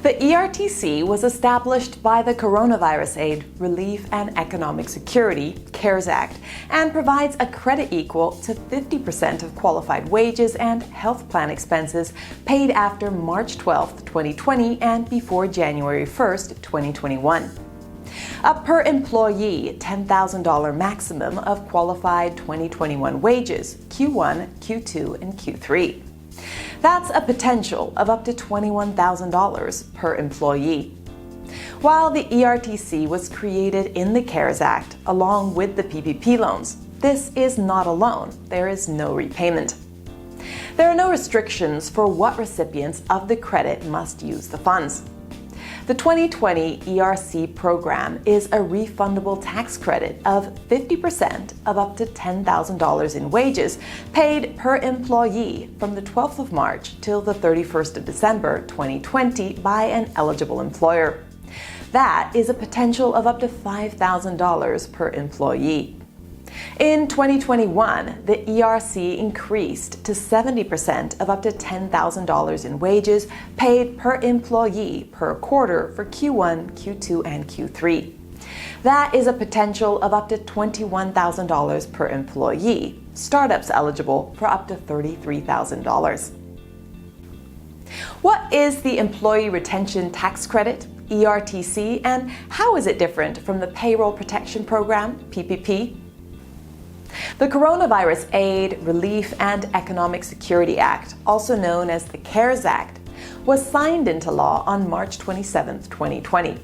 The ERTC was established by the Coronavirus Aid, Relief and Economic Security (CARES Act) and provides a credit equal to 50% of qualified wages and health plan expenses paid after March 12, 2020 and before January 1, 2021. A per-employee $10,000 maximum of qualified 2021 wages, Q1, Q2, and Q3. That's a potential of up to $21,000 per employee. While the ERTC was created in the CARES Act along with the PPP loans, this is not a loan. There is no repayment. There are no restrictions for what recipients of the credit must use the funds. The 2020 ERC program is a refundable tax credit of 50% of up to $10,000 in wages paid per employee from the 12th of March till the 31st of December 2020 by an eligible employer. That is a potential of up to $5,000 per employee. In 2021, the ERC increased to 70% of up to $10,000 in wages paid per employee per quarter for Q1, Q2, and Q3. That is a potential of up to $21,000 per employee, startups eligible for up to $33,000. What is the Employee Retention Tax Credit, ERTC, and how is it different from the Payroll Protection Program, PPP? The Coronavirus Aid, Relief and Economic Security Act, also known as the CARES Act, was signed into law on March 27, 2020.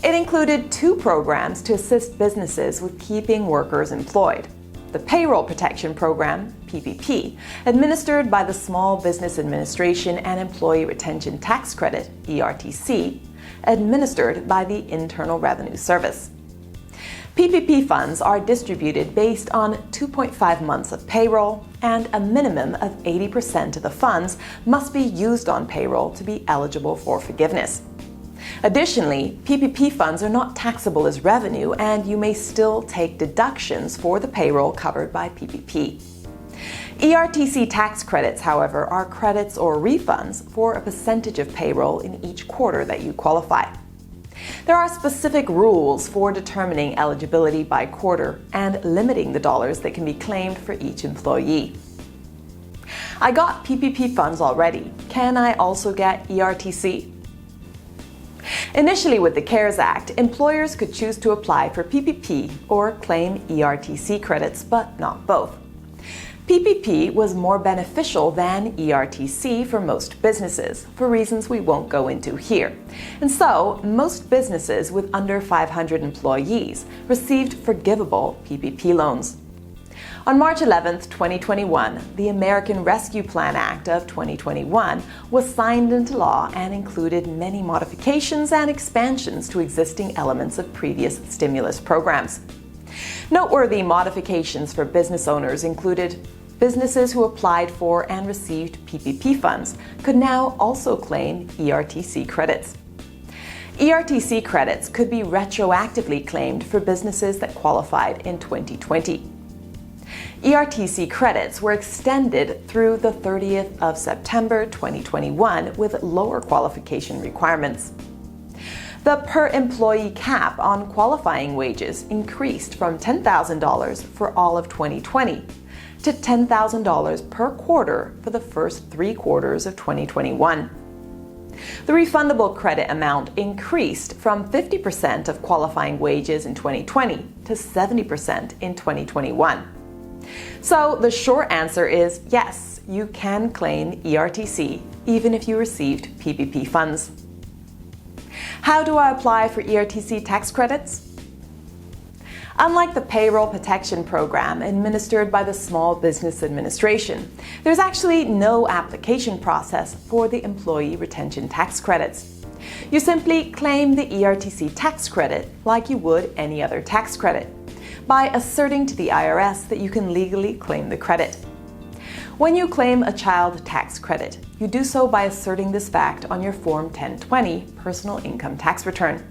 It included two programs to assist businesses with keeping workers employed. The Payroll Protection Program, PPP, administered by the Small Business Administration and Employee Retention Tax Credit, ERTC, administered by the Internal Revenue Service. PPP funds are distributed based on 2.5 months of payroll, and a minimum of 80% of the funds must be used on payroll to be eligible for forgiveness. Additionally, PPP funds are not taxable as revenue, and you may still take deductions for the payroll covered by PPP. ERTC tax credits, however, are credits or refunds for a percentage of payroll in each quarter that you qualify. There are specific rules for determining eligibility by quarter and limiting the dollars that can be claimed for each employee. I got PPP funds already. Can I also get ERTC? Initially, with the CARES Act, employers could choose to apply for PPP or claim ERTC credits, but not both. PPP was more beneficial than ERTC for most businesses, for reasons we won't go into here. And so, most businesses with under 500 employees received forgivable PPP loans. On March 11, 2021, the American Rescue Plan Act of 2021 was signed into law and included many modifications and expansions to existing elements of previous stimulus programs. Noteworthy modifications for business owners included businesses who applied for and received PPP funds could now also claim ERTC credits. ERTC credits could be retroactively claimed for businesses that qualified in 2020. ERTC credits were extended through the 30th of September 2021 with lower qualification requirements. The per-employee cap on qualifying wages increased from $10,000 for all of 2020 to $10,000 per quarter for the first 3 quarters of 2021. The refundable credit amount increased from 50% of qualifying wages in 2020 to 70% in 2021. So the short answer is yes, you can claim ERTC even if you received PPP funds. How do I apply for ERTC tax credits? Unlike the Payroll Protection Program administered by the Small Business Administration, there's actually no application process for the Employee Retention Tax Credits. You simply claim the ERTC tax credit like you would any other tax credit, by asserting to the IRS that you can legally claim the credit. When you claim a child tax credit, you do so by asserting this fact on your Form 1020 personal income tax return.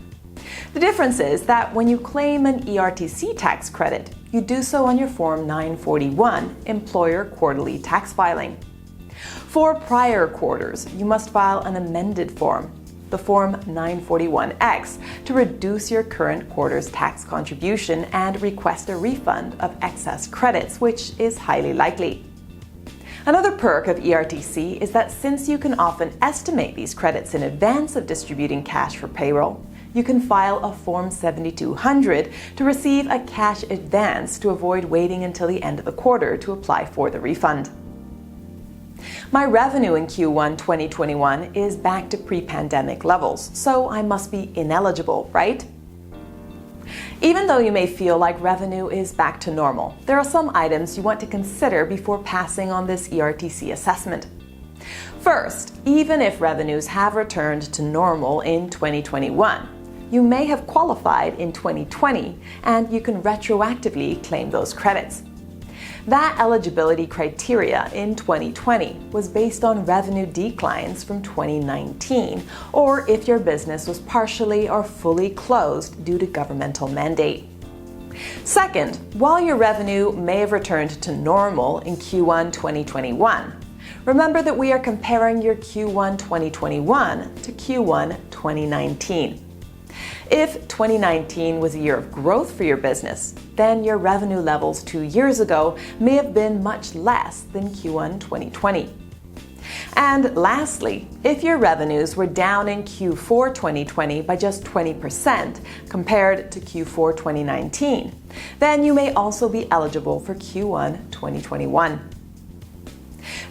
The difference is that when you claim an ERTC tax credit, you do so on your Form 941 employer quarterly tax filing. For prior quarters, you must file an amended form. the Form 941X, to reduce your current quarter's tax contribution and request a refund of excess credits, which is highly likely. Another perk of ERTC is that since you can often estimate these credits in advance of distributing cash for payroll, you can file a Form 7200 to receive a cash advance to avoid waiting until the end of the quarter to apply for the refund. My revenue in Q1 2021 is back to pre-pandemic levels, so I must be ineligible, right? Even though you may feel like revenue is back to normal, there are some items you want to consider before passing on this ERTC assessment. First, even if revenues have returned to normal in 2021, you may have qualified in 2020 and you can retroactively claim those credits. That eligibility criteria in 2020 was based on revenue declines from 2019, or if your business was partially or fully closed due to governmental mandate. Second, while your revenue may have returned to normal in Q1 2021, remember that we are comparing your Q1 2021 to Q1 2019. If 2019 was a year of growth for your business, then your revenue levels 2 years ago may have been much less than Q1 2020. And lastly, if your revenues were down in Q4 2020 by just 20% compared to Q4 2019, then you may also be eligible for Q1 2021.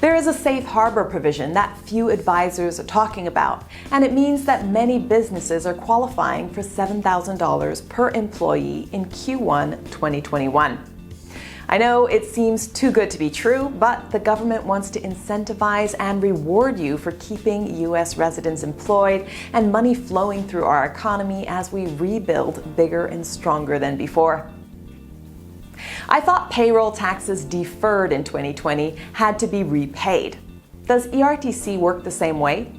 There is a safe harbor provision that few advisors are talking about, and it means that many businesses are qualifying for $7,000 per employee in Q1 2021. I know it seems too good to be true, but the government wants to incentivize and reward you for keeping U.S. residents employed and money flowing through our economy as we rebuild bigger and stronger than before. I thought payroll taxes deferred in 2020 had to be repaid. Does ERTC work the same way?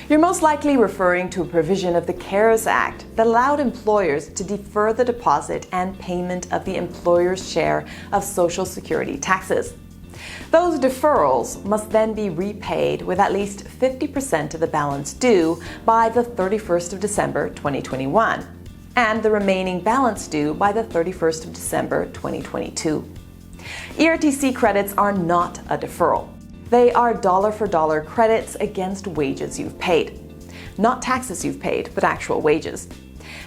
You're most likely referring to a provision of the CARES Act that allowed employers to defer the deposit and payment of the employer's share of Social Security taxes. Those deferrals must then be repaid with at least 50% of the balance due by the 31st of December 2021. And the remaining balance due by the 31st of December 2022. ERTC credits are not a deferral. They are dollar-for-dollar credits against wages you've paid. Not taxes you've paid, but actual wages.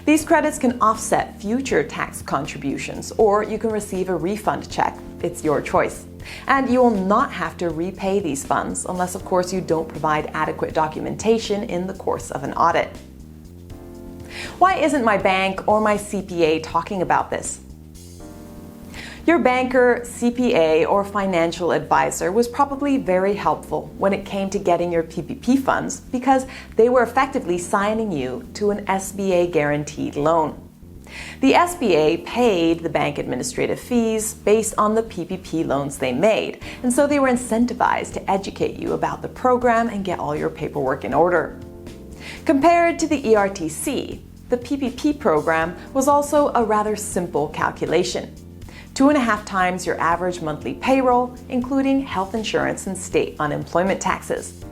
These credits can offset future tax contributions, or you can receive a refund check. It's your choice. And you will not have to repay these funds unless, of course, you don't provide adequate documentation in the course of an audit. Why isn't my bank or my CPA talking about this? Your banker, CPA, or financial advisor was probably very helpful when it came to getting your PPP funds because they were effectively signing you to an SBA guaranteed loan. The SBA paid the bank administrative fees based on the PPP loans they made, and so they were incentivized to educate you about the program and get all your paperwork in order. Compared to the ERTC, the PPP program was also a rather simple calculation. 2.5 times your average monthly payroll, including health insurance and state unemployment taxes.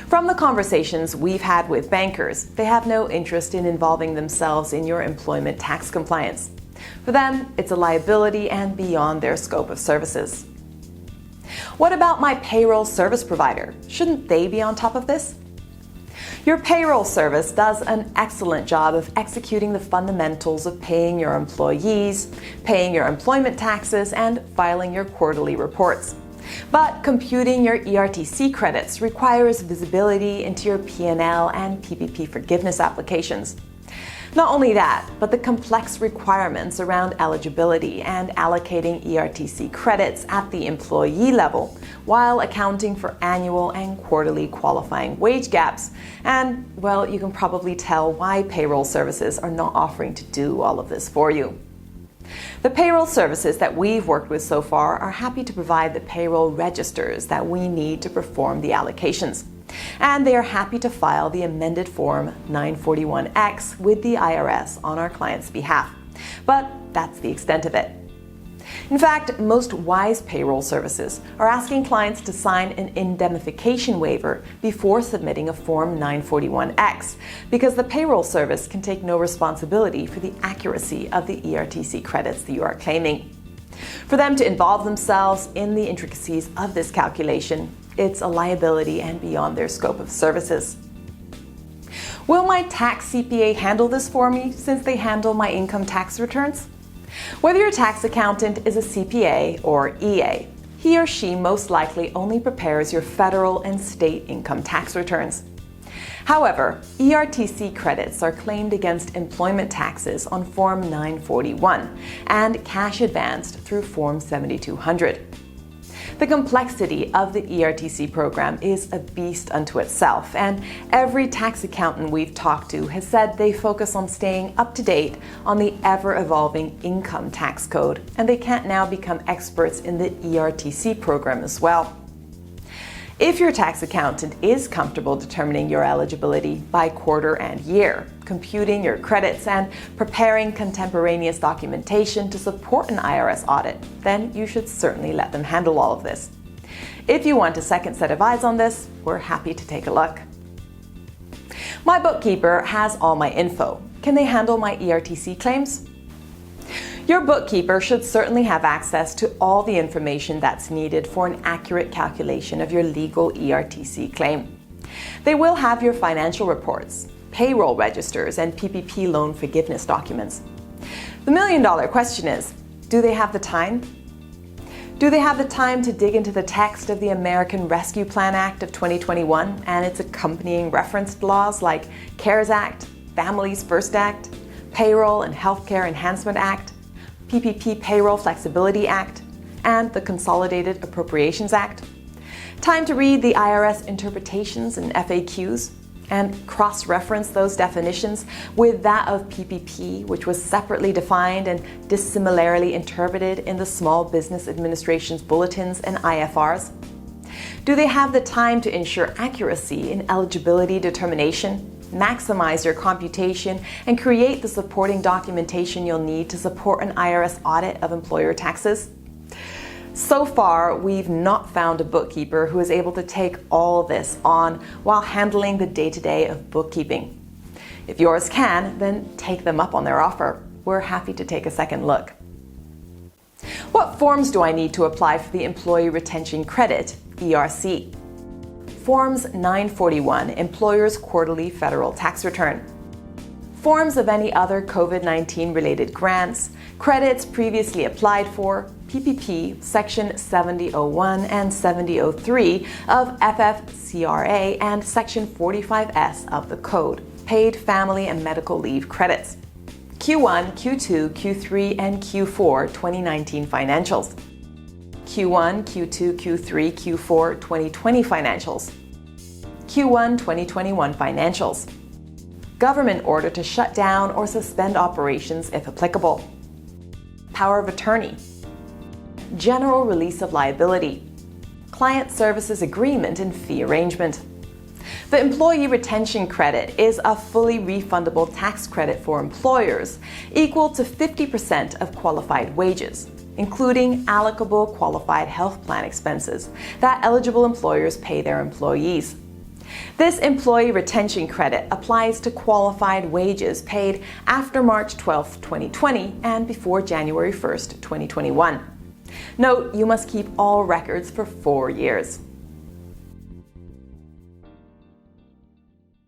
From the conversations we've had with bankers, they have no interest in involving themselves in your employment tax compliance. For them, it's a liability and beyond their scope of services. What about my payroll service provider? Shouldn't they be on top of this? Your payroll service does an excellent job of executing the fundamentals of paying your employees, paying your employment taxes, and filing your quarterly reports. But computing your ERTC credits requires visibility into your P&L and PPP forgiveness applications. Not only that, but the complex requirements around eligibility and allocating ERTC credits at the employee level while accounting for annual and quarterly qualifying wage gaps. And, well, you can probably tell why payroll services are not offering to do all of this for you. The payroll services that we've worked with so far are happy to provide the payroll registers that we need to perform the allocations. And they are happy to file the amended Form 941X with the IRS on our client's behalf. But that's the extent of it. In fact, most wise payroll services are asking clients to sign an indemnification waiver before submitting a Form 941X, because the payroll service can take no responsibility for the accuracy of the ERTC credits that you are claiming. For them to involve themselves in the intricacies of this calculation, it's a liability and beyond their scope of services. Will my tax CPA handle this for me, since they handle my income tax returns? Whether your tax accountant is a CPA or EA, he or she most likely only prepares your federal and state income tax returns. However, ERTC credits are claimed against employment taxes on Form 941 and cash advanced through Form 7200. The complexity of the ERTC program is a beast unto itself, and every tax accountant we've talked to has said they focus on staying up to date on the ever-evolving income tax code, and they can't now become experts in the ERTC program as well. If your tax accountant is comfortable determining your eligibility by quarter and year, computing your credits, and preparing contemporaneous documentation to support an IRS audit, then you should certainly let them handle all of this. If you want a second set of eyes on this, we're happy to take a look. My bookkeeper has all my info. Can they handle my ERTC claims? Your bookkeeper should certainly have access to all the information that's needed for an accurate calculation of your legal ERTC claim. They will have your financial reports, payroll registers, and PPP loan forgiveness documents. The million-dollar question is, do they have the time? Do they have the time to dig into the text of the American Rescue Plan Act of 2021 and its accompanying referenced laws like CARES Act, Families First Act, Payroll and Healthcare Enhancement Act, PPP Payroll Flexibility Act, and the Consolidated Appropriations Act? Time to read the IRS interpretations and FAQs and cross-reference those definitions with that of PPP, which was separately defined and dissimilarly interpreted in the Small Business Administration's bulletins and IFRs? Do they have the time to ensure accuracy in eligibility determination, maximize your computation, and create the supporting documentation you'll need to support an IRS audit of employer taxes? So far, we've not found a bookkeeper who is able to take all this on while handling the day-to-day of bookkeeping. If yours can, then take them up on their offer. We're happy to take a second look. What forms do I need to apply for the Employee Retention Credit, ERC? Forms 941, Employer's Quarterly Federal Tax Return. Forms of any other COVID-19 related grants, credits previously applied for, PPP, Section 7001 and 7003 of FFCRA, and Section 45S of the Code, paid family and medical leave credits. Q1, Q2, Q3, and Q4 2019 financials. Q1, Q2, Q3, Q4 2020 financials. Q1 2021 financials. Government order to shut down or suspend operations if applicable. Power of attorney. General release of liability. Client services agreement and fee arrangement. The Employee Retention Credit is a fully refundable tax credit for employers equal to 50% of qualified wages, including allocable qualified health plan expenses that eligible employers pay their employees. This Employee Retention Credit applies to qualified wages paid after March 12, 2020 and before January 1, 2021. Note, you must keep all records for 4 years.